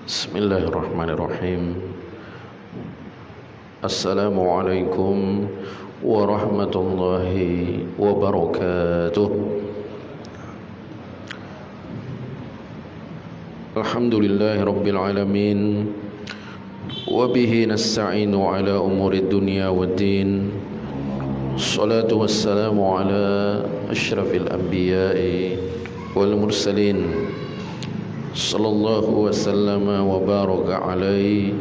Bismillahirrahmanirrahim. Assalamualaikum warahmatullahi wabarakatuh. Alhamdulillahi rabbil alamin. Wabihi nasta'inu ala umurid dunya waddin. Assalatu wassalamu ala ashrafil anbiya'i wal mursalin. Sallallahu wasallama wa baraka alaihi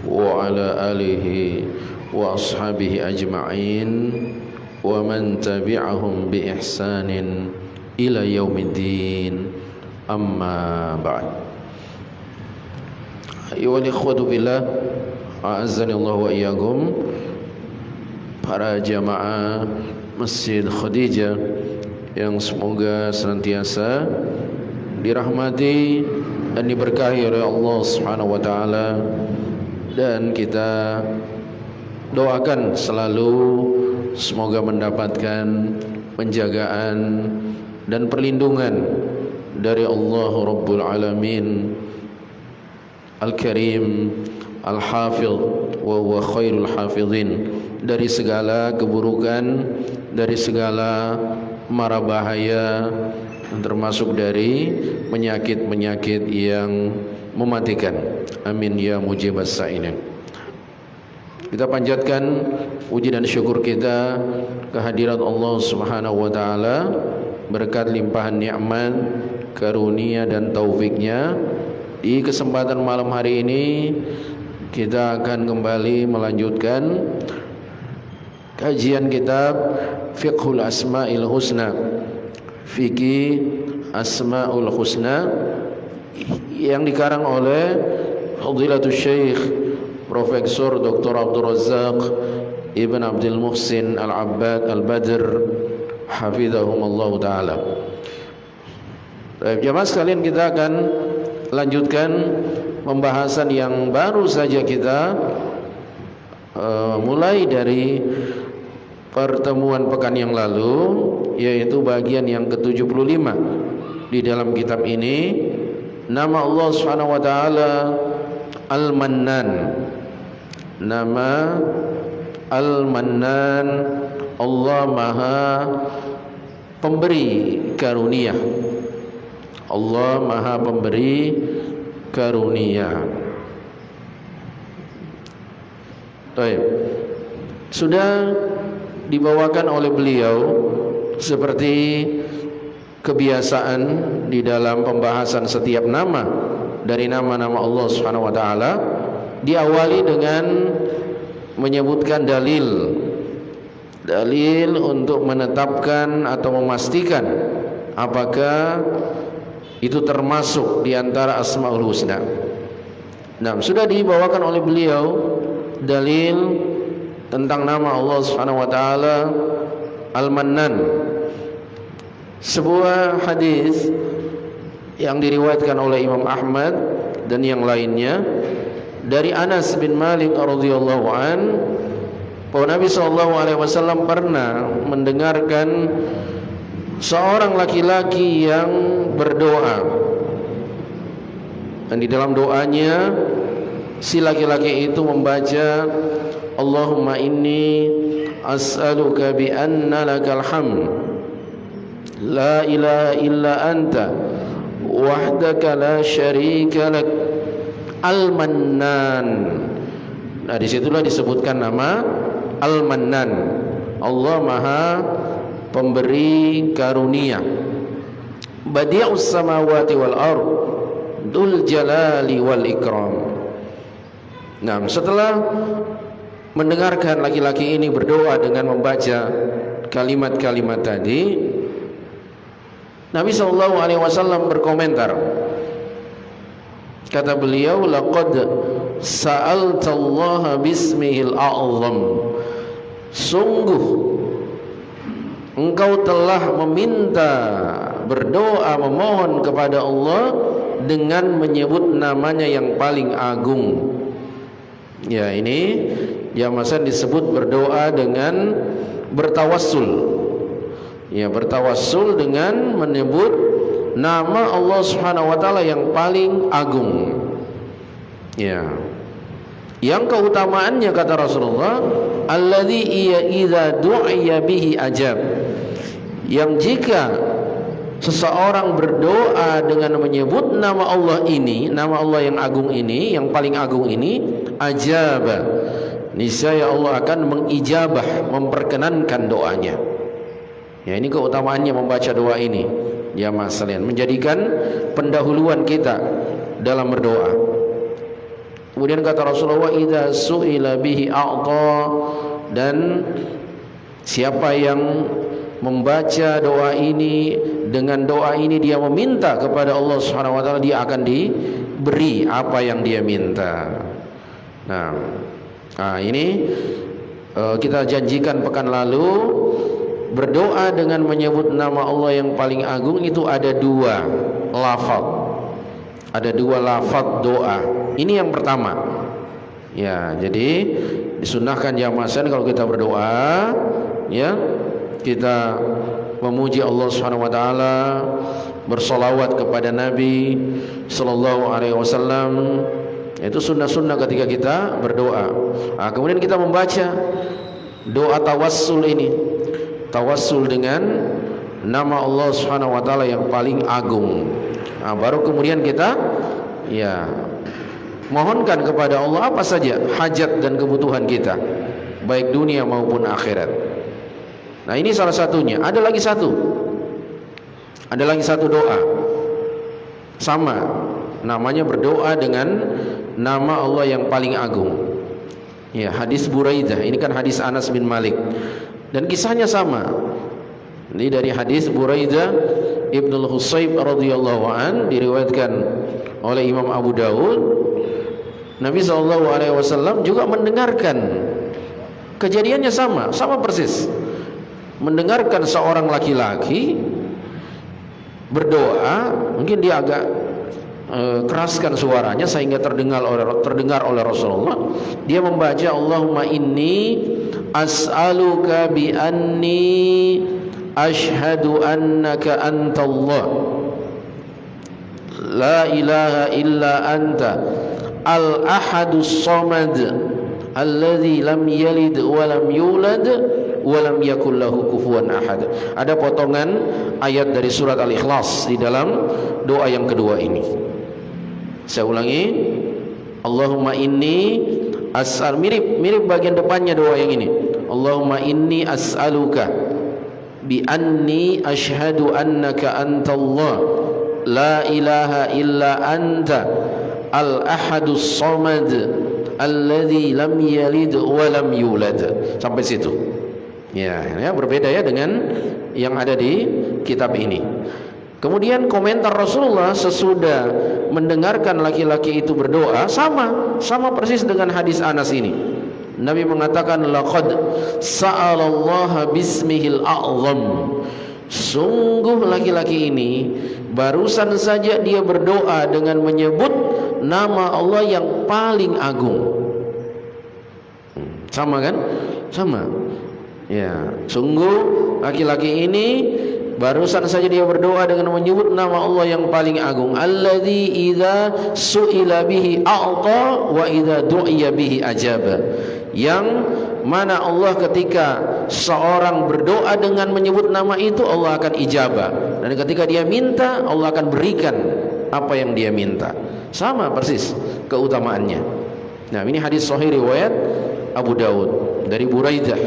wa ala alihi wa ashabihi ajma'in wa man tabi'ahum bi ihsanin ila yaumiddin, amma ba'd. Ayyuhal ikhwatu billah, a'azzani Allah wa iyyakum. Para jamaah Masjid Khadijah yang semoga senantiasa dirahmati dan diberkahi oleh Allah Subhanahu wa taala, dan kita doakan selalu semoga mendapatkan penjagaan dan perlindungan dari Allah Rabbul Alamin Al-Karim Al-Hafidh wa huwa khairul hafidhin, dari segala keburukan, dari segala mara bahaya, termasuk dari penyakit-penyakit yang mematikan. Amin ya mujibas sa'ilin. Kita panjatkan puji dan syukur kita kehadirat Allah Subhanahu wa taala, berkat limpahan nikmat, karunia dan taufiknya. Di kesempatan malam hari ini kita akan kembali melanjutkan kajian kitab Fiqhul Asma'il Husna, Fikih Asma'ul Husna, yang dikarang oleh Fadilatul Syekh Profesor Dr. Abdul Razzaq Ibn Abdul Muhsin Al-Abbad Al-Badr hafizahumullah ta'ala. Baik, jamaah sekalian, kita akan lanjutkan pembahasan yang baru saja kita mulai dari pertemuan pekan yang lalu, yaitu bagian yang ke-75 di dalam kitab ini. Nama Allah Subhanahu wa taala Al-Mannan. Nama Al-Mannan, Allah Maha Pemberi Karunia. Allah Maha Pemberi Karunia. Baik. Sudah dibawakan oleh beliau seperti kebiasaan di dalam pembahasan setiap nama dari nama-nama Allah Subhanahu wa taala, diawali dengan menyebutkan dalil untuk menetapkan atau memastikan apakah itu termasuk di antara Asmaul Husna. Nah, sudah dibawakan oleh beliau dalil tentang nama Allah Subhanahu wa taala Al-Mannan. Sebuah hadis yang diriwayatkan oleh Imam Ahmad dan yang lainnya dari Anas bin Malik radhiyallahu an, bahwa Nabi sallallahu alaihi wasallam pernah mendengarkan seorang laki-laki yang berdoa, dan di dalam doanya si laki-laki itu membaca, Allahumma inni as'aluka bi anna lakal hamd la ilaha illa anta wahdaka la syarika lak Al-Mannan. Nah, disitulah disebutkan nama Al-Mannan, Allah Maha Pemberi Karunia. Badi'us samawati wal ard dzul jalali wal ikram. Nah, setelah mendengarkan laki-laki ini berdoa dengan membaca kalimat-kalimat tadi, Nabi SAW berkomentar. Kata beliau, laqad sa'altallaha bismihil a'zam. Sungguh engkau telah meminta, berdoa, memohon kepada Allah dengan menyebut namanya yang paling agung. Ya, ini yang masa disebut berdoa dengan bertawassul. Ya, bertawassul dengan menyebut nama Allah Subhanahu wa taala yang paling agung. Ya. Yang keutamaannya kata Rasulullah, alladzi idza du'iya bihi ajab. Yang jika seseorang berdoa dengan menyebut nama Allah ini, nama Allah yang agung ini, yang paling agung ini, ajaba, niscaya Allah akan mengijabah, memperkenankan doanya. Ya, ini keutamaannya membaca doa ini, ya mas sekalian, menjadikan pendahuluan kita dalam berdoa. Kemudian kata Rasulullah, idza su'ila bihi a'ta, dan siapa yang membaca doa ini, dengan doa ini dia meminta kepada Allah Subhanahu wa taala, dia akan diberi apa yang dia minta. Nah, ini kita janjikan pekan lalu, berdoa dengan menyebut nama Allah yang paling agung itu ada dua lafaz. Ada dua lafaz doa. Ini yang pertama. Ya, jadi disunahkan jamaah kalau kita berdoa, ya, kita memuji Allah Subhanahu wa taala, bersolawat kepada Nabi sallallahu alaihi wasallam. Itu sunnah-sunnah ketika kita berdoa. Kemudian kita membaca doa tawassul ini. Tawassul dengan nama Allah Subhanahu wa taala yang paling agung. Baru kemudian kita ya mohonkan kepada Allah apa saja hajat dan kebutuhan kita, baik dunia maupun akhirat. Nah, ini salah satunya. Ada lagi satu doa sama, namanya berdoa dengan nama Allah yang paling agung. Ya, hadis Buraidah, ini kan hadis Anas bin Malik, dan kisahnya sama. Ini dari hadis Buraidah Ibnul Husayb radhiyallahu an, diriwayatkan oleh Imam Abu Dawud. Nabi SAW juga mendengarkan kejadiannya sama persis. Mendengarkan seorang laki-laki berdoa, mungkin dia agak keraskan suaranya sehingga terdengar oleh Rasulullah. Dia membaca, Allahumma inni as'aluka bi anni ashhadu annaka antallah la ilaha illa anta al-ahadus samad alladzi lam yalid wa lam yulad wa lam yakul lahu kufuwan ahad. Ada potongan ayat dari surat Al-Ikhlas di dalam doa yang kedua ini. Saya ulangi, Allahumma inni as'al, mirip bagian depannya doa yang ini. Allahumma inni as'aluka bi anni ashhadu annaka antallah la ilaha illa anta al-ahadus samad alladzi lam yalid wa lam yulad. Sampai situ. Ya, berbeda ya dengan yang ada di kitab ini. Kemudian komentar Rasulullah sesudah mendengarkan laki-laki itu berdoa sama persis dengan hadis Anas ini. Nabi mengatakan, laqad sa'alallaha bismihil a'zam. Sungguh laki-laki ini barusan saja dia berdoa dengan menyebut nama Allah yang paling agung. Sama kan? Sama. Ya, sungguh laki-laki ini barusan saja dia berdoa dengan menyebut nama Allah yang paling agung. Alladzi idza su'ila bihi a'ta wa idza du'iya bihi ajaba. Yang mana Allah ketika seorang berdoa dengan menyebut nama itu, Allah akan ijabah, dan ketika dia minta, Allah akan berikan apa yang dia minta. Sama persis keutamaannya. Nah, ini hadis sahih riwayat Abu Dawud dari Buraidah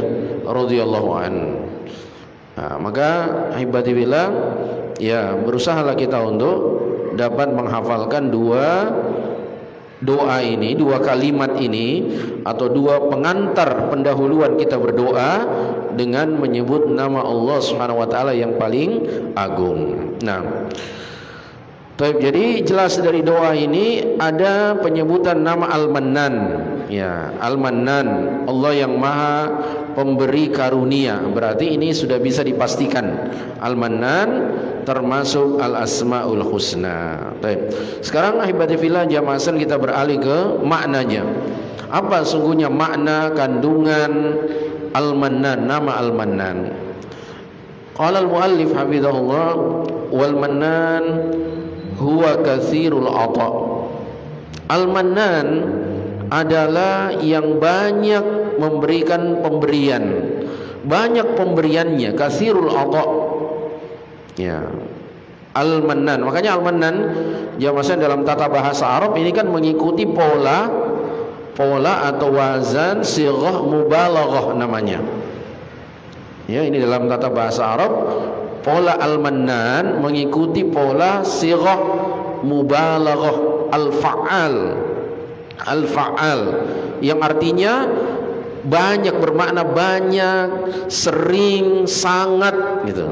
radhiyallahu an. Maka hibati bilang, ya berusahalah kita untuk dapat menghafalkan dua doa ini, dua kalimat ini, atau dua pengantar pendahuluan kita berdoa dengan menyebut nama Allah Subhanahu wa taala yang paling agung. Nah, jadi jelas dari doa ini ada penyebutan nama Al-Mannan. Ya, Al-Mannan, Allah yang Maha Pemberi Karunia. Berarti ini sudah bisa dipastikan Al-Mannan termasuk Al-Asmaul Husna. Baik. Sekarang ahibati fillah jamaah kita beralih ke maknanya. Apa sungguhnya makna kandungan Al-Mannan, nama Al-Mannan? Qala al-muallif hafizahullah, wal mannan huwa katsirul ata. Al-Mannan adalah yang banyak memberikan pemberian, banyak pemberiannya, katsirul ata. Ya. Al-Mannan, makanya Al-Mannan jamaah dalam tata bahasa Arab ini kan mengikuti pola atau wazan sighah mubalaghah namanya. Ya, ini dalam tata bahasa Arab pola Al-Mannan mengikuti pola sighah mubalaghah al-fa'al yang artinya banyak, bermakna banyak, sering, sangat gitu.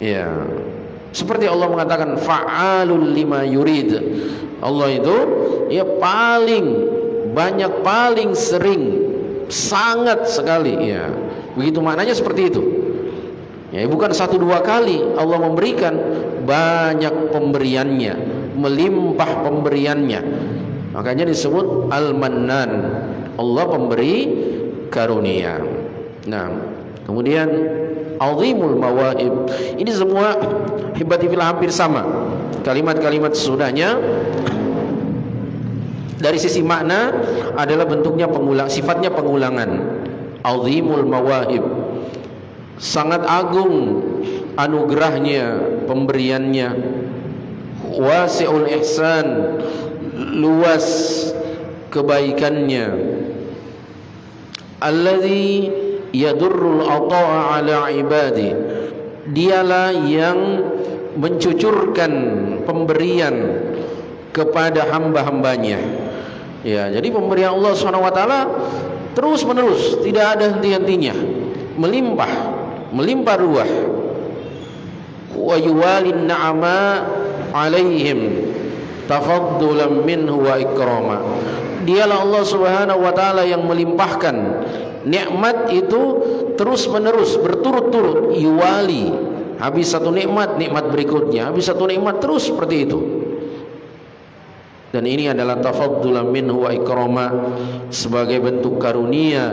Ya. Seperti Allah mengatakan fa'alul lima yurid. Allah itu ya paling banyak, paling sering, sangat sekali ya. Begitu maknanya seperti itu. Ya, bukan 1-2 kali Allah memberikan, banyak pemberiannya, melimpah pemberiannya. Makanya disebut Al-Mannan, Allah pemberi karunia. Nah, kemudian azimul mawaib. Ini semua hibatifillah hampir sama. Kalimat-kalimat sesudahnya dari sisi makna adalah bentuknya pengulang, sifatnya pengulangan. Azimul mawaib, sangat agung anugerahnya, pemberiannya. Wasi'ul ihsan, luas kebaikannya. Alladzi yadurrul ata'a ala ibadi, dialah yang mencucurkan pemberian kepada hamba-hambanya. Ya, jadi pemberian Allah SWT terus menerus, tidak ada henti-hentinya, melimpah ruah. Wa yuwalin na'ama alaihim tafaddulan minhu wa ikrama. Dialah Allah Subhanahu wa taala yang melimpahkan nikmat itu terus menerus, berturut-turut. Yuwali, habis satu nikmat berikutnya, habis satu nikmat terus seperti itu. Dan ini adalah tafaddulan minhu wa ikrama, sebagai bentuk karunia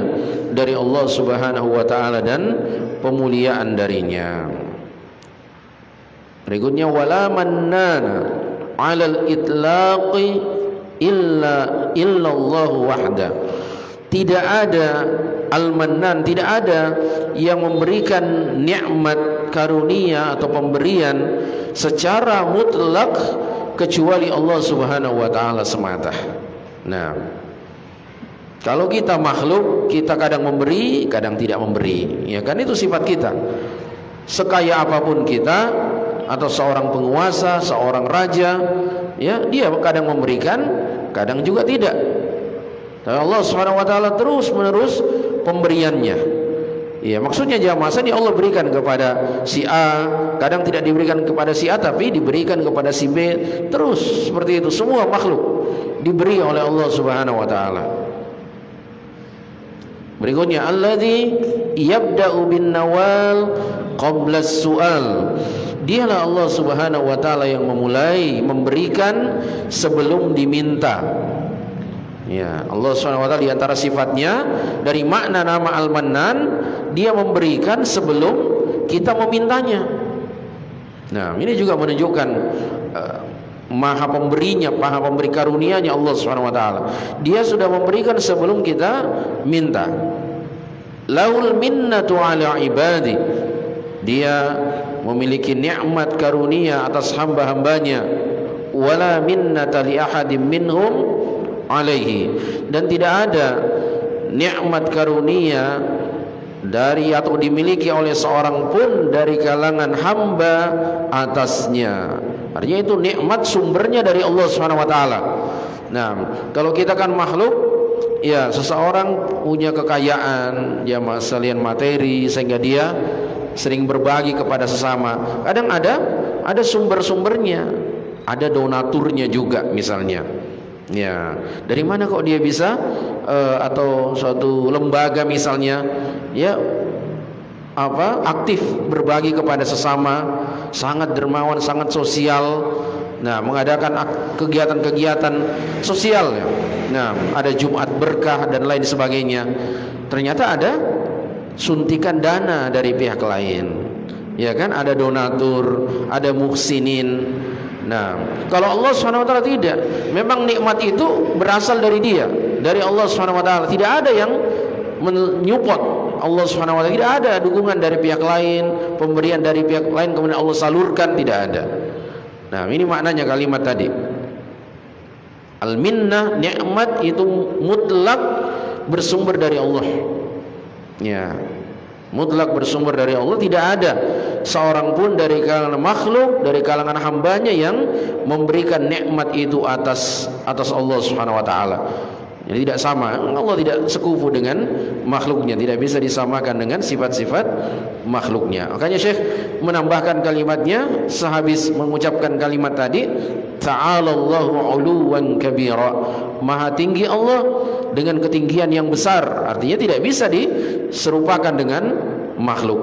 dari Allah Subhanahu wa taala dan pemuliaan darinya. Berikutnya wala mannana 'alal itlaqi illa Allah wahda. Tidak ada Al-Mannan, tidak ada yang memberikan nikmat karunia atau pemberian secara mutlak kecuali Allah Subhanahu wa taala semata. Nah, kalau kita makhluk, kita kadang memberi, kadang tidak memberi. Ya kan, itu sifat kita. Sekaya apapun kita, atau seorang penguasa, seorang raja, ya, dia kadang memberikan, kadang juga tidak. Tapi Allah Subhanahu wa taala terus menerus pemberiannya. Ya, maksudnya jamaah ini Allah berikan kepada si A, kadang tidak diberikan kepada si A, tapi diberikan kepada si B, terus seperti itu. Semua makhluk diberi oleh Allah Subhanahu wa taala. Berikutnya alladzi yabda'u bin nawal qabla as-su'al. Dialah Allah Subhanahu wa taala yang memulai memberikan sebelum diminta. Ya, Allah Subhanahu wa taala di antara sifatnya dari makna nama Al-Mannan, dia memberikan sebelum kita memintanya. Nah, ini juga menunjukkan maha pemberinya, maha pemberi karunia-Nya Allah Subhanahu wa taala. Dia sudah memberikan sebelum kita minta. Laul minnatu ala ibadi. Dia memiliki nikmat karunia atas hamba-hambanya. Wala minnata li ahadin minhum alaihi, dan tidak ada nikmat karunia dari atau dimiliki oleh seorang pun dari kalangan hamba atasnya. Artinya itu nikmat sumbernya dari Allah Subhanahu wa taala. Nah, kalau kita kan makhluk, ya, seseorang punya kekayaan, ya sekalian materi, sehingga dia sering berbagi kepada sesama. Kadang ada sumber-sumbernya, ada donaturnya juga misalnya. Ya, dari mana kok dia bisa atau suatu lembaga misalnya, ya, aktif berbagi kepada sesama, sangat dermawan, sangat sosial. Nah, mengadakan kegiatan-kegiatan sosial. Nah, ada Jumat berkah dan lain sebagainya. Ternyata ada suntikan dana dari pihak lain. Ya kan, ada donatur, ada muhsinin. Nah, kalau Allah Subhanahu wa taala tidak, memang nikmat itu berasal dari Dia, dari Allah Subhanahu wa taala. Tidak ada yang menyupport Allah Subhanahu wa taala, tidak ada dukungan dari pihak lain, pemberian dari pihak lain kemudian Allah salurkan, tidak ada. Nah, ini maknanya kalimat tadi. Al-minnah, nikmat itu mutlak bersumber dari Allah. Ya, mutlak bersumber dari Allah. Tidak ada seorang pun dari kalangan makhluk, dari kalangan hambanya yang memberikan nikmat itu atas Allah Subhanahu wa taala. Jadi tidak sama. Allah tidak sekufu dengan makhluknya, tidak bisa disamakan dengan sifat-sifat makhluknya. Makanya Syekh menambahkan kalimatnya sehabis mengucapkan kalimat tadi, ta'alallahu 'uluwan kabira. Maha tinggi Allah dengan ketinggian yang besar. Artinya tidak bisa diserupakan dengan makhluk.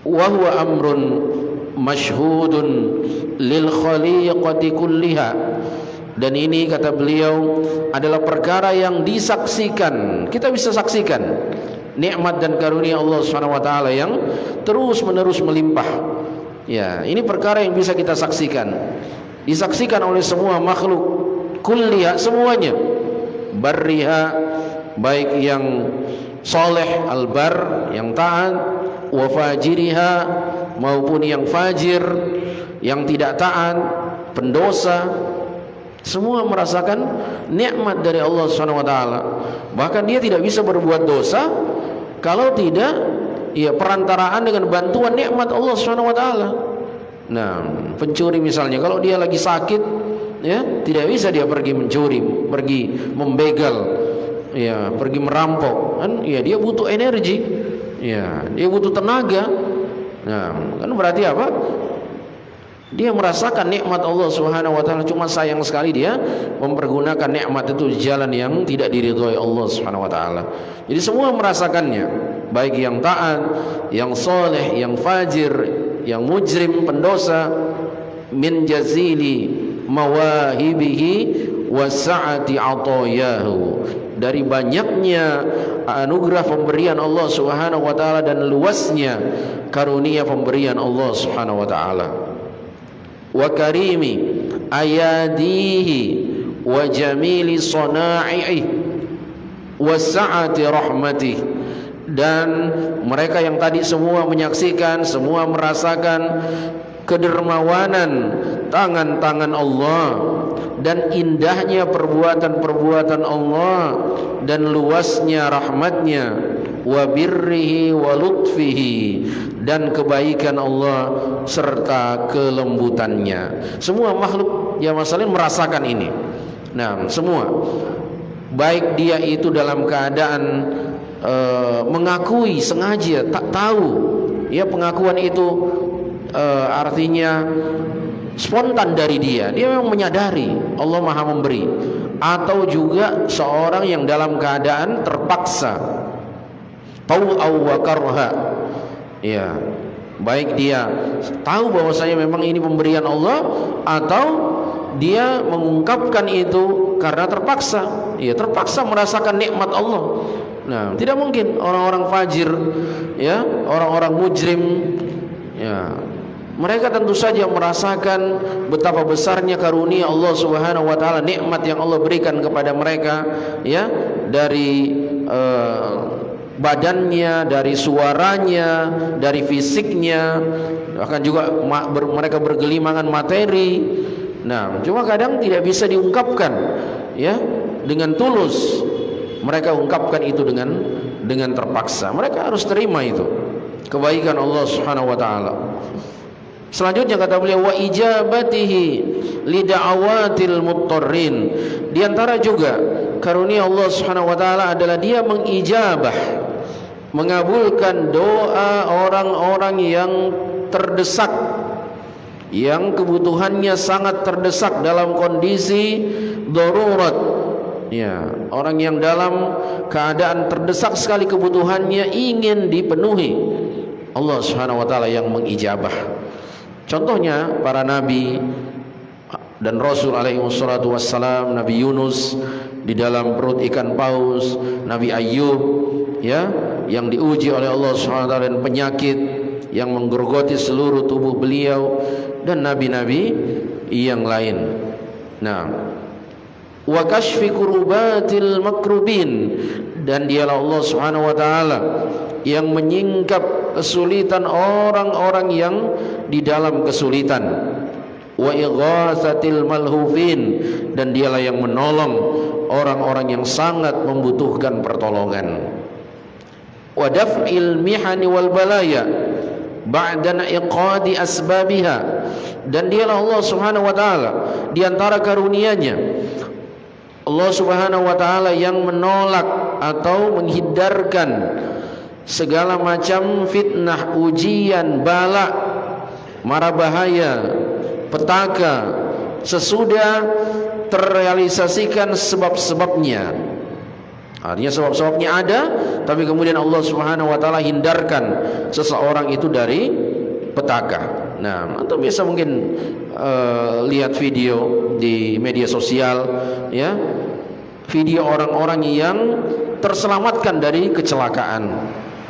Wa huwa amrun masyhudun lil khaliqati kulliha. Dan ini kata beliau adalah perkara yang disaksikan. Kita bisa saksikan nikmat dan karunia Allah Subhanahu wa taala yang terus menerus melimpah. Ya, ini perkara yang bisa kita saksikan. Disaksikan oleh semua makhluk kulliha, semuanya. Barriha, baik yang soleh, albar, yang taat, wa fajiriha, maupun yang fajir, yang tidak taat, pendosa. Semua merasakan nikmat dari Allah Subhanahu wa taala. Bahkan dia tidak bisa berbuat dosa kalau tidak perantaraan dengan bantuan nikmat Allah Subhanahu wa taala. Nah, pencuri misalnya, kalau dia lagi sakit, ya, tidak bisa dia pergi mencuri, pergi membegal, ya, pergi merampok, kan? Ya, dia butuh energi, ya, dia butuh tenaga. Nah, kan berarti apa? Dia merasakan nikmat Allah Subhanahu wa taala, cuma sayang sekali dia mempergunakan nikmat itu di jalan yang tidak diridhoi Allah Subhanahu wa taala. Jadi semua merasakannya, baik yang taat, yang soleh, yang fajir, yang mujrim, pendosa, min jazili mawahibihi wa sa'ati atayahu. Dari banyaknya anugerah pemberian Allah Subhanahu wa taala dan luasnya karunia pemberian Allah Subhanahu wa taala. Wa karimi ayadihi wa jamili sana'ihi wa sa'ati rahmatih. Dan mereka yang tadi semua menyaksikan, semua merasakan kedermawanan tangan-tangan Allah dan indahnya perbuatan-perbuatan Allah dan luasnya rahmatnya, wa birrihi wa lutfihi, dan kebaikan Allah serta kelembutannya. Semua makhluk yang masalahnya merasakan ini. Nah, semua, baik dia itu dalam keadaan mengakui sengaja, tak tahu, ya, pengakuan itu artinya spontan dari dia memang menyadari Allah Maha Memberi, atau juga seorang yang dalam keadaan terpaksa, tau'aw wa karha, ya, baik dia tahu bahwasanya memang ini pemberian Allah, atau dia mengungkapkan itu karena terpaksa, ya, terpaksa merasakan nikmat Allah. Nah, tidak mungkin orang-orang fajir, ya, orang-orang mujrim, ya, mereka tentu saja merasakan betapa besarnya karunia Allah Subhanahu wa taala, nikmat yang Allah berikan kepada mereka, ya, dari badannya, dari suaranya, dari fisiknya, bahkan juga mereka bergelimangan materi. Nah, cuma kadang tidak bisa diungkapkan, ya, dengan tulus. Mereka ungkapkan itu dengan terpaksa. Mereka harus terima itu kebaikan Allah Subhanahu wa taala. Selanjutnya kata beliau, wa ijabatihi li da'awatil muttarrin. Di antara juga karunia Allah Subhanahu wa taala adalah dia mengijabah, mengabulkan doa orang-orang yang terdesak, yang kebutuhannya sangat terdesak dalam kondisi darurat. Ya, orang yang dalam keadaan terdesak sekali kebutuhannya ingin dipenuhi, Allah Subhanahu wa taala yang mengijabah. Contohnya para nabi dan rasul alaihi wassalatu wassalam, Nabi Yunus di dalam perut ikan paus, Nabi Ayub, ya, yang diuji oleh Allah Subhanahu wa taala dengan penyakit yang menggerogoti seluruh tubuh beliau, dan nabi-nabi yang lain. Nah, wa kashfi kurubatil makrubin, dan dialah Allah Subhanahu wa taala yang menyingkap kesulitan orang-orang yang di dalam kesulitan. Wa ighatsatil malhufin, dan dialah yang menolong orang-orang yang sangat membutuhkan pertolongan. Wa daf'il mihani wal balaya ba'da iqadi asbabiha, dan dialah Allah Subhanahu wa taala di antara karunia-Nya, Allah Subhanahu wa taala yang menolak atau menghindarkan segala macam fitnah, ujian, bala, mara bahaya, petaka sesudah terrealisasikan sebab-sebabnya. Artinya sebab-sebabnya ada, tapi kemudian Allah Subhanahu wa taala hindarkan seseorang itu dari petaka. Nah, antum biasa mungkin lihat video di media sosial, ya, video orang-orang yang terselamatkan dari kecelakaan.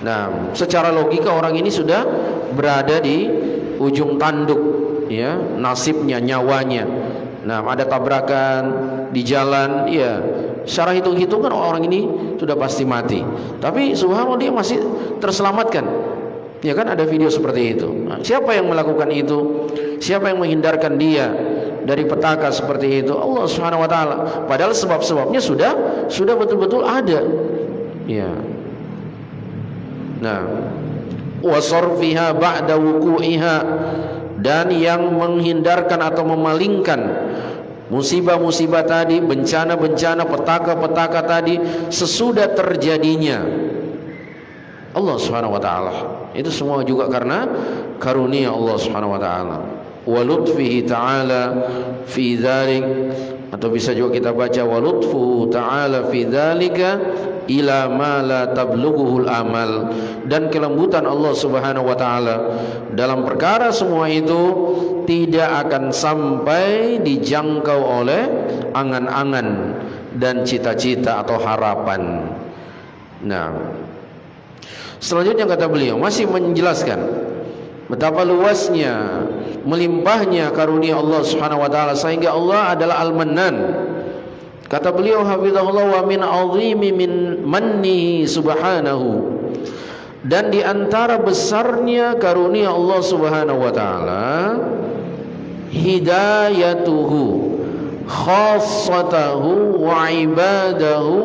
Nah, secara logika orang ini sudah berada di ujung tanduk, ya, nasibnya, nyawanya. Nah, ada tabrakan di jalan, ya, secara hitung-hitungan orang ini sudah pasti mati. Tapi subhanallah dia masih terselamatkan. Ya kan, ada video seperti itu. Nah, siapa yang melakukan itu? Siapa yang menghindarkan dia dari petaka seperti itu? Allah Subhanahu wa taala. Padahal sebab-sebabnya sudah betul-betul ada. Ya. Nah, wasarfiha ba'da wuku'iha, dan yang menghindarkan atau memalingkan musibah-musibah tadi, bencana-bencana, petaka-petaka tadi sesudah terjadinya, Allah Subhanahu wa taala. Itu semua juga karena karunia Allah Subhanahu wa taala. Wa lutfihi ta'ala fi dzalik, atau bisa juga kita baca wa lutfuhu ta'ala fi dzalika ila ma la tablughuhul amal, dan kelembutan Allah Subhanahu wa taala dalam perkara semua itu tidak akan sampai dijangkau oleh angan-angan dan cita-cita atau harapan. Nah, selanjutnya kata beliau masih menjelaskan betapa luasnya, melimpahnya karunia Allah Subhanahu wa taala, sehingga Allah adalah Al-Mannan. Kata beliau hafizahullah, wa min azimi min mannihi subhanahu, dan di antara besarnya karunia Allah Subhanahu wa taala hidayatuhu khassatahu wa ibadahu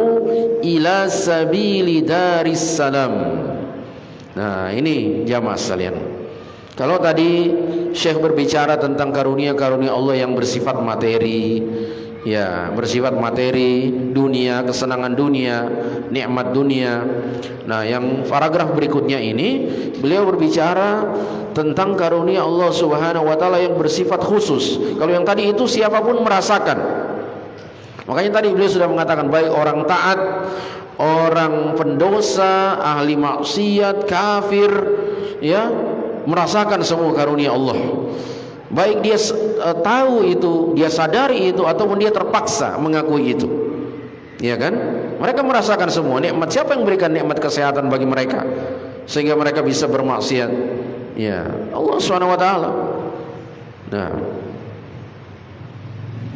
ila sabili daris salam. Nah, ini jamaah sekalian. Kalau tadi Syekh berbicara tentang karunia-karunia Allah yang bersifat materi, ya, bersifat materi, dunia, kesenangan dunia, nikmat dunia. Nah, yang paragraf berikutnya ini beliau berbicara tentang karunia Allah Subhanahu wa taala yang bersifat khusus. Kalau yang tadi itu siapapun merasakan. Makanya tadi beliau sudah mengatakan baik orang taat, orang pendosa, ahli maksiat, kafir, ya, merasakan semua karunia Allah. Baik dia tahu itu, dia sadari itu, ataupun dia terpaksa mengakui itu. Ya kan? Mereka merasakan semua nikmat. Siapa yang memberikan nikmat kesehatan bagi mereka sehingga mereka bisa bermaksiat? Ya, Allah Subhanahu wa taala.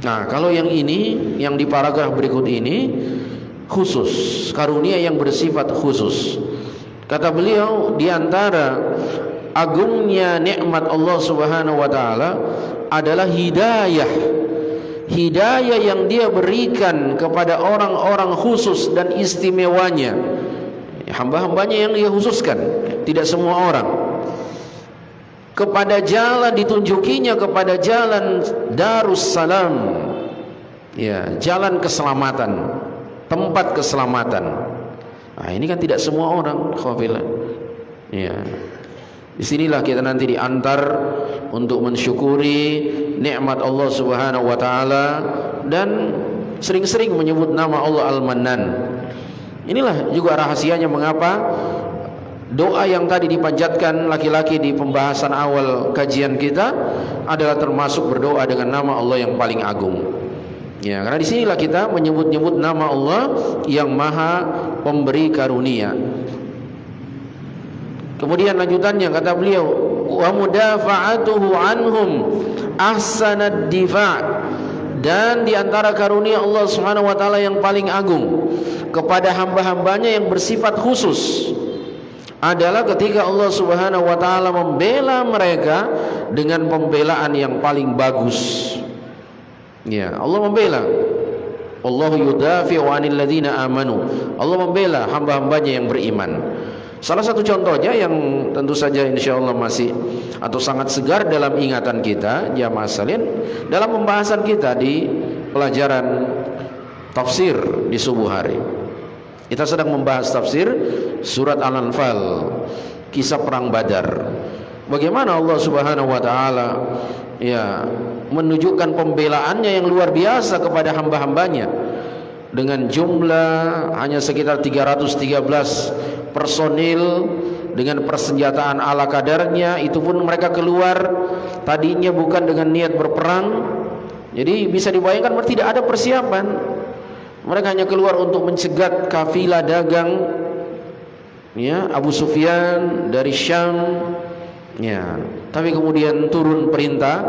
Nah, kalau yang ini, yang di paragraf berikut ini khusus, karunia yang bersifat khusus. Kata beliau, di antara agungnya nikmat Allah Subhanahu wa taala adalah hidayah. Hidayah yang dia berikan kepada orang-orang khusus dan istimewanya, hamba-hambanya yang dia khususkan, tidak semua orang, kepada jalan, ditunjukinya kepada jalan Darussalam, ya, jalan keselamatan, tempat keselamatan. Nah, ini kan tidak semua orang, khawafilah. Ya, disinilah kita nanti diantar untuk mensyukuri nikmat Allah Subhanahu wa taala dan sering-sering menyebut nama Allah Al-Mannan. Inilah juga rahasianya mengapa doa yang tadi dipanjatkan laki-laki di pembahasan awal kajian kita adalah termasuk berdoa dengan nama Allah yang paling agung. Ya, karena disinilah kita menyebut-nyebut nama Allah yang Maha Pemberi Karunia. Kemudian lanjutannya kata beliau, wa mudafa'atuhu anhum ahsanad difa'. Dan di antara karunia Allah Subhanahu wa taala yang paling agung kepada hamba-hambanya yang bersifat khusus adalah ketika Allah Subhanahu wa taala membela mereka dengan pembelaan yang paling bagus. Ya, Allah membela. Allahu yudafi'u 'anil ladzina amanu. Allah membela hamba-hambanya yang beriman. Salah satu contohnya yang tentu saja insyaallah masih atau sangat segar dalam ingatan kita jamaah sekalian, dalam pembahasan kita di pelajaran tafsir di subuh hari. Kita sedang membahas tafsir surat Al-Anfal, kisah perang Badar. Bagaimana Allah Subhanahu wa taala ya menunjukkan pembelaannya yang luar biasa kepada hamba-hambanya dengan jumlah hanya sekitar 313 personil dengan persenjataan ala kadarnya. Itu pun mereka keluar tadinya bukan dengan niat berperang. Jadi bisa dibayangkan tidak ada persiapan. Mereka hanya keluar untuk mencegat kafilah dagang ya Abu Sufyan dari Syam ya. Tapi kemudian turun perintah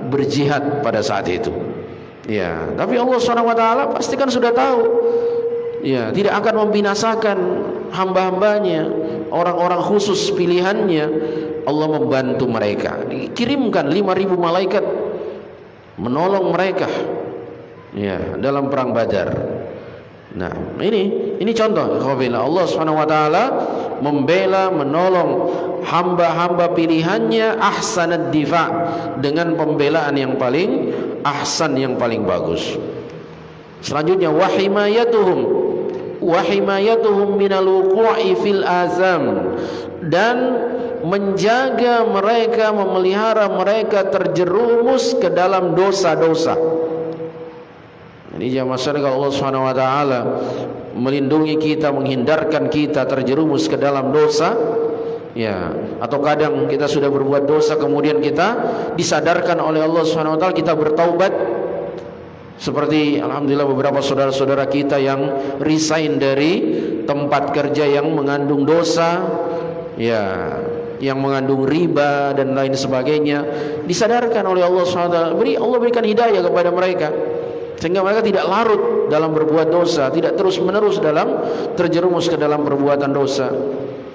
berjihad pada saat itu. Ya, tapi Allah SWT pasti kan sudah tahu. Ya, tidak akan membinasakan hamba-hambanya, orang-orang khusus pilihannya. Allah membantu mereka. Dikirimkan 5.000 malaikat menolong mereka. Ya, dalam perang Badar. Nah, ini contoh Allah Subhanahu wa taala membela, menolong hamba-hamba pilihannya ahsanad difa' dengan pembelaan yang paling ahsan, yang paling bagus. Selanjutnya wahimayatuhum minal wuqu'i fil azam, dan menjaga mereka, memelihara mereka terjerumus ke dalam dosa-dosa. Ini jamaah sekalian, Allah Subhanahu wa taala melindungi kita, menghindarkan kita terjerumus ke dalam dosa. Ya, atau kadang kita sudah berbuat dosa kemudian kita disadarkan oleh Allah Subhanahu wa taala, kita bertaubat. Seperti alhamdulillah beberapa saudara-saudara kita yang resign dari tempat kerja yang mengandung dosa, ya, yang mengandung riba dan lain sebagainya, disadarkan oleh Allah Subhanahu wa taala. Allah berikan hidayah kepada mereka sehingga mereka tidak larut dalam berbuat dosa, tidak terus-menerus dalam terjerumus ke dalam perbuatan dosa.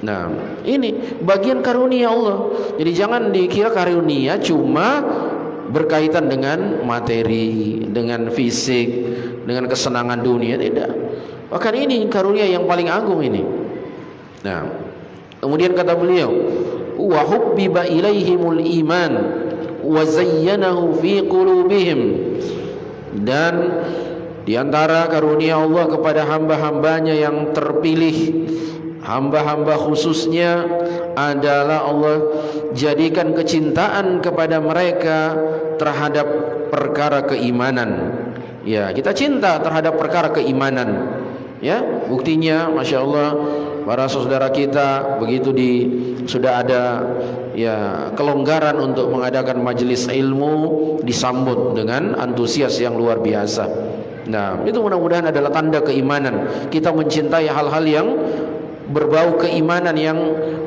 Nah, ini bagian karunia Allah. Jadi jangan dikira karunia cuma berkaitan dengan materi, dengan fisik, dengan kesenangan dunia, tidak. Bahkan ini karunia yang paling agung ini. Nah, kemudian kata beliau, wa hubbiba ilaihimul iman wa zayyanahu fi qulubihim. Dan diantara karunia Allah kepada hamba-hambanya yang terpilih, hamba-hamba khususnya adalah Allah jadikan kecintaan kepada mereka terhadap perkara keimanan. Ya, kita cinta terhadap perkara keimanan. Ya, buktinya Masya Allah para saudara kita begitu sudah ada ya kelonggaran untuk mengadakan majelis ilmu, disambut dengan antusias yang luar biasa. Nah, itu mudah-mudahan adalah tanda keimanan. Kita mencintai hal-hal yang berbau keimanan, yang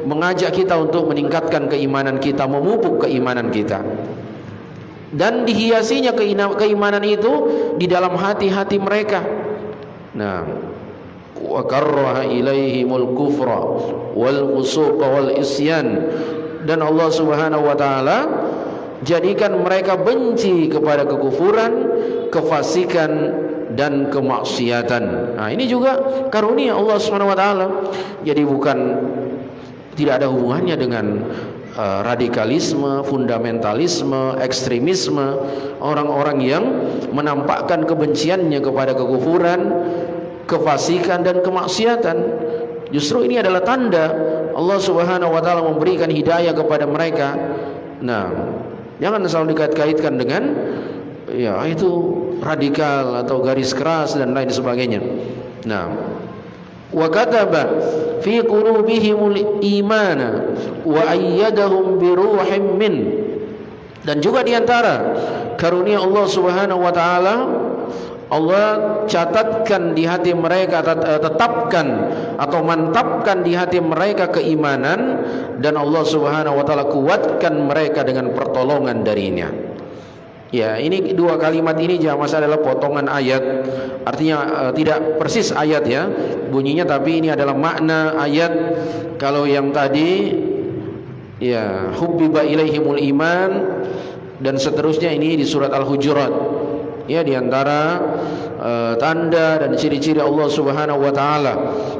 mengajak kita untuk meningkatkan keimanan kita, memupuk keimanan kita. Dan dihiasinya keimanan itu di dalam hati-hati mereka. Nah, wa karraha ilaihimul kufra wal fusuqa wal isyan, dan Allah Subhanahu wa taala jadikan mereka benci kepada kekufuran, kefasikan dan kemaksiatan. Nah, ini juga karunia Allah Subhanahu wa taala. Jadi tidak ada hubungannya dengan radikalisme, fundamentalisme, ekstremisme, orang-orang yang menampakkan kebenciannya kepada kekufuran, kefasikan dan kemaksiatan. Justru ini adalah tanda Allah Subhanahu wa taala memberikan hidayah kepada mereka. Nah, jangan selalu dikait-kaitkan dengan ya itu radikal atau garis keras dan lain sebagainya. Nah, wa kataba fi qulubihimul imana wa ayyadahum bi ruhin min, dan juga diantara karunia Allah Subhanahu wa taala Allah catatkan di hati mereka, tetapkan atau mantapkan di hati mereka keimanan, dan Allah Subhanahu wa taala kuatkan mereka dengan pertolongan darinya. Ya, ini dua kalimat ini jelas adalah potongan ayat. Artinya tidak persis ayat ya bunyinya, tapi ini adalah makna ayat. Kalau yang tadi ya hubbiba ilaihimul iman dan seterusnya, ini di surat Al-Hujurat. Ya, di antara tanda dan ciri-ciri Allah Subhanahu wa taala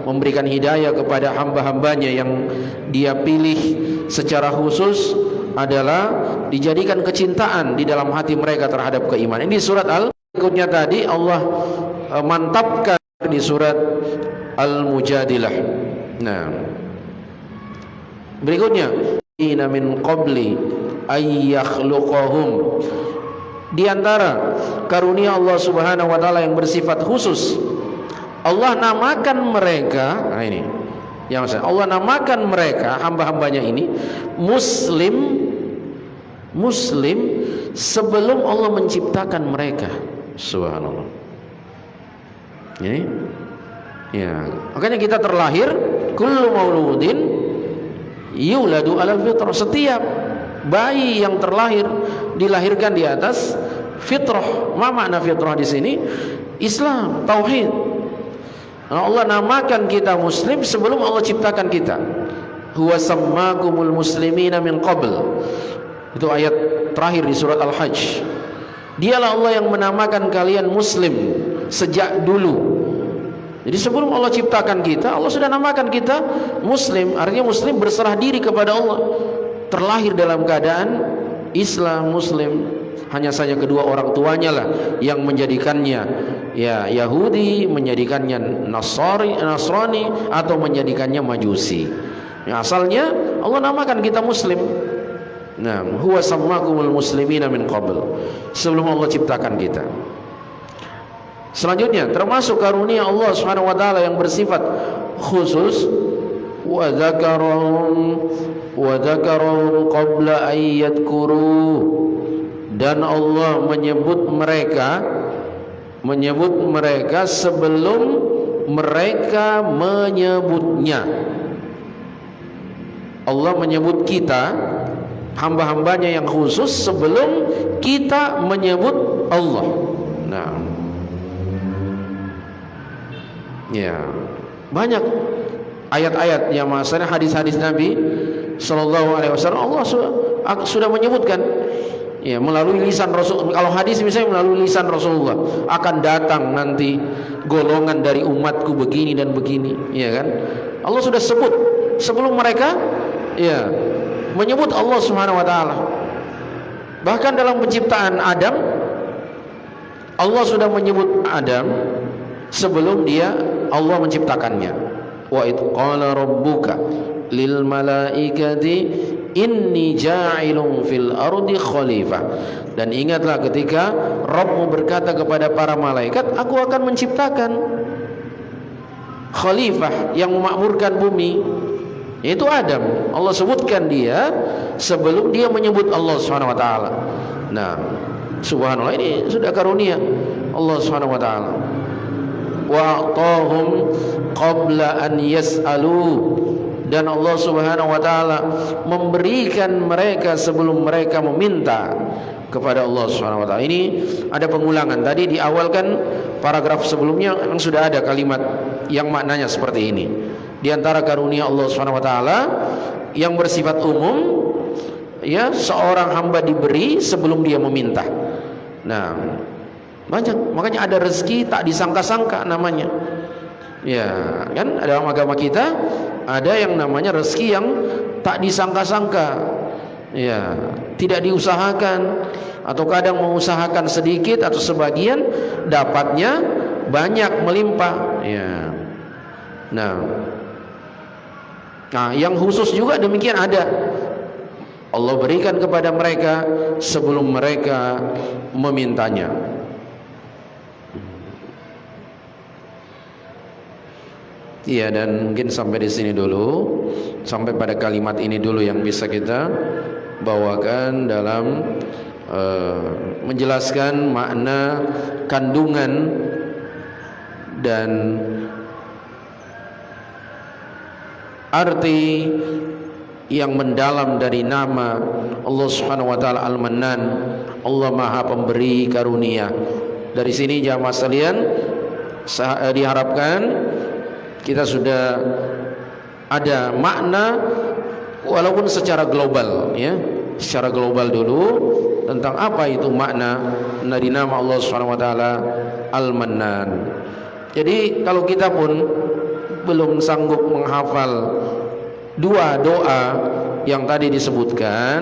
memberikan hidayah kepada hamba-hambanya yang Dia pilih secara khusus adalah dijadikan kecintaan di dalam hati mereka terhadap keimanan. Ini surat berikutnya tadi Allah mantapkan di surat Al-Mujadilah. Nah, berikutnya inna min qabli ay yakhluqahum. Di antara karunia Allah Subhanahu wa taala yang bersifat khusus, Allah namakan mereka. Nah, ini yang saya, Allah namakan mereka hamba-hambanya ini Muslim sebelum Allah menciptakan mereka. Subhanallah. Ini ya, makanya kita terlahir kullu mauludin yuladu alal fitrah. Setiap bayi yang terlahir dilahirkan di atas fitrah. Apa makna fitrah di sini? Islam, tauhid. Allah namakan kita muslim sebelum Allah ciptakan kita. Huwa sammakumul muslimina min qabl. Itu ayat terakhir di surat Al-Hajj. Dialah Allah yang menamakan kalian muslim sejak dulu. Jadi sebelum Allah ciptakan kita, Allah sudah namakan kita muslim. Artinya muslim berserah diri kepada Allah, terlahir dalam keadaan Islam, muslim. Hanya saja kedua orang tuanya lah yang menjadikannya ya Yahudi, menjadikannya Nasrani atau menjadikannya Majusi. Ya, asalnya Allah namakan kita muslim. Nah, huwa sammakumul muslimina min qabl. Sebelum Allah ciptakan kita. Selanjutnya termasuk karunia Allah Subhanahu wa taala yang bersifat khusus, wa dzakarahum qabla an yadhkuru. Dan Allah menyebut mereka sebelum mereka menyebutnya. Allah menyebut kita hamba-hambanya yang khusus sebelum kita menyebut Allah. Nah, ya, banyak ayat-ayat yang maksudnya hadis-hadis Nabi Sallallahu Alaihi Wasallam Allah sudah menyebutkan ya melalui lisan Rasul. Kalau hadis misalnya melalui lisan Rasulullah, akan datang nanti golongan dari umatku begini dan begini, ya kan? Allah sudah sebut sebelum mereka ya menyebut Allah Subhanahu wa taala. Bahkan dalam penciptaan Adam, Allah sudah menyebut Adam sebelum Allah menciptakannya. Wa id qala rabbuka lil malaikati inni ja'ilun fil ardi khalifah. Dan ingatlah ketika Rabbmu berkata kepada para malaikat, aku akan menciptakan khalifah yang memakmurkan bumi, yaitu Adam. Allah sebutkan dia sebelum dia menyebut Allah Subhanahu wa taala. Nah, subhanallah, ini sudah karunia Allah Subhanahu wa taala. Wa atahum qabla an yas'alu. Dan Allah Subhanahu wa taala memberikan mereka sebelum mereka meminta kepada Allah Subhanahu wa taala. Ini ada pengulangan. Tadi di awal kan paragraf sebelumnya yang sudah ada kalimat yang maknanya seperti ini. Di antara karunia Allah Subhanahu wa taala yang bersifat umum, ya, seorang hamba diberi sebelum dia meminta. Nah, banyak, makanya ada rezeki tak disangka-sangka namanya. Ya, kan dalam agama kita ada yang namanya rezeki yang tak disangka-sangka. Ya, tidak diusahakan, atau kadang mengusahakan sedikit atau sebagian, dapatnya banyak, melimpah. Ya. Nah, yang khusus juga demikian ada. Allah berikan kepada mereka sebelum mereka memintanya. Iya, dan mungkin sampai di sini dulu, sampai pada kalimat ini dulu yang bisa kita bawakan dalam menjelaskan makna kandungan Dan arti yang mendalam dari nama Allah Subhanahu wa taala Al-Mannan, Allah Maha Pemberi Karunia. Dari sini jamaah sekalian, diharapkan kita sudah ada makna walaupun secara global, ya, secara global dulu tentang apa itu makna dari nama Allah Subhanahu wa taala Al-Mannan. Jadi kalau kita pun belum sanggup menghafal dua doa yang tadi disebutkan,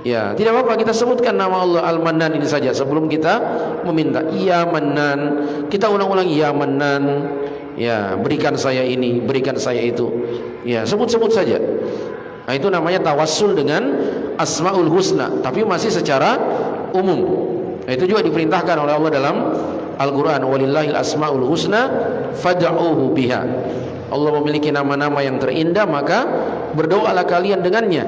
ya tidak apa-apa kita sebutkan nama Allah Al-Mannan ini saja sebelum kita meminta. Ya Mannan, kita ulang-ulang ya Mannan, ya berikan saya ini, berikan saya itu, ya sebut-sebut saja. Nah, itu namanya tawassul dengan Asmaul Husna, tapi masih secara umum. Nah, itu juga diperintahkan oleh Allah dalam Al-Quran, walillahil asmaul husna fad'uhu biha. Allah memiliki nama-nama yang terindah, maka berdoalah kalian dengannya.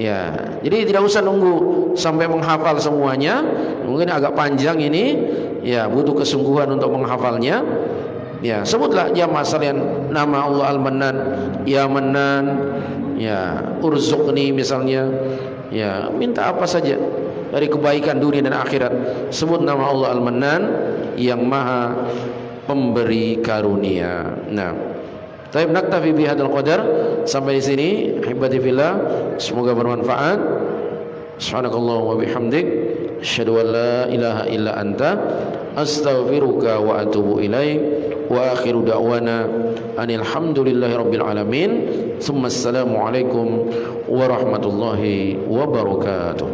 Ya, jadi tidak usah nunggu sampai menghafal semuanya. Mungkin agak panjang ini, ya butuh kesungguhan untuk menghafalnya. Ya, sebutlah jamaah sekalian nama Allah Al-Mannan, ya Mannan, ya urzuqni misalnya. Ya, minta apa saja dari kebaikan dunia dan akhirat. Sebut nama Allah Al-Mannan yang Maha Pemberi Karunia. Nah, taib naktafi bihadzal qadar, sampai di sini hibati fillah, semoga bermanfaat. Subhanakallahumma wa bihamdik, asyhadu an la ilaha illa anta, astaghfiruka wa atubu ilaik. Wa akhiru da'wana anil hamdulillahi rabbil alamin. Tsumma assalamu alaikum warahmatullahi wabarakatuh.